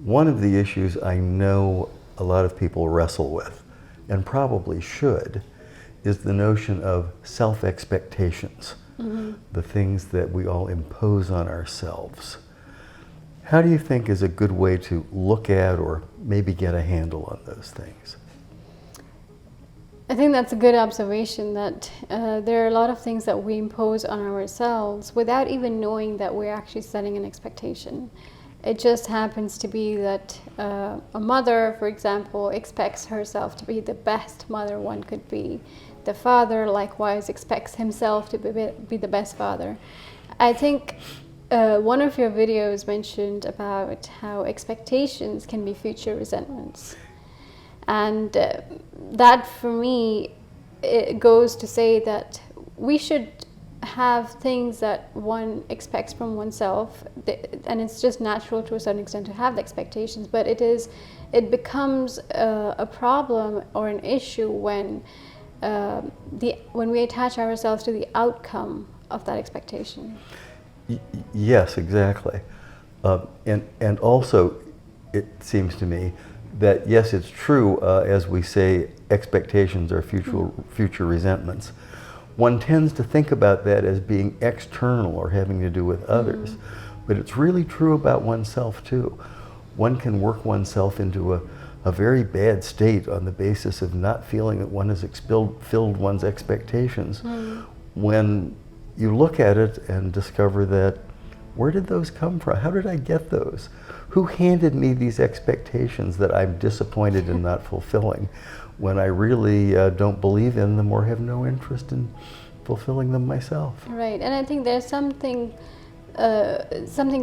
One of the issues I know a lot of people wrestle with, and probably should, is the notion of self-expectations, the things that we all impose on ourselves. How do you think is a good way to look at or maybe get a handle on those things? I think that's a good observation, that there are a lot of things that we impose on ourselves without even knowing that we're actually setting an expectation. It just happens to be that a mother, for example, expects herself to be the best mother one could be. The father, likewise, expects himself to be the best father. I think one of your videos mentioned about how expectations can be future resentments. And that, for me, it goes to say that we should have things that one expects from oneself, and it's just natural to a certain extent to have the expectations, but it becomes a problem or an issue when we attach ourselves to the outcome of that expectation. Yes, exactly. And also, it seems to me that, yes, it's true, as we say, expectations are future resentments. One tends to think about that as being external or having to do with others, but it's really true about oneself too. One can work oneself into a very bad state on the basis of not feeling that one has filled one's expectations. When you look at it and discover that, where did those come from? How did I get those? Who handed me these expectations that I'm disappointed in not fulfilling, when I really don't believe in them or have no interest in fulfilling them myself? Right, and I think there's something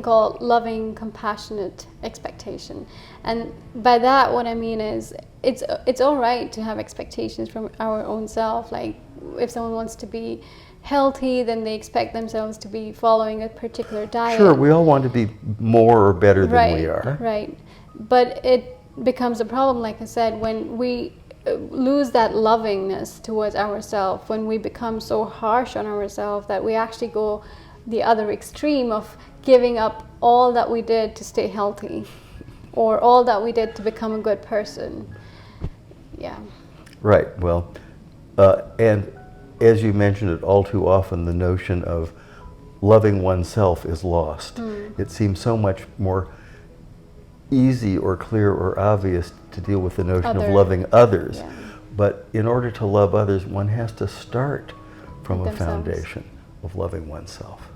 called loving, compassionate expectation. And by that, what I mean is, it's all right to have expectations from our own self. Like, if someone wants to be healthy, then they expect themselves to be following a particular diet. Sure, we all want to be more or better than we are. Right, but it becomes a problem, like I said, when we lose that lovingness towards ourselves, when we become so harsh on ourselves that we actually go the other extreme of giving up all that we did to stay healthy, or all that we did to become a good person. Yeah. Right, well, and as you mentioned it all too often, the notion of loving oneself is lost. It seems so much more easy or clear or obvious to deal with the notion of loving others. Yeah. But in order to love others, one has to start from With a themselves. foundation of loving oneself.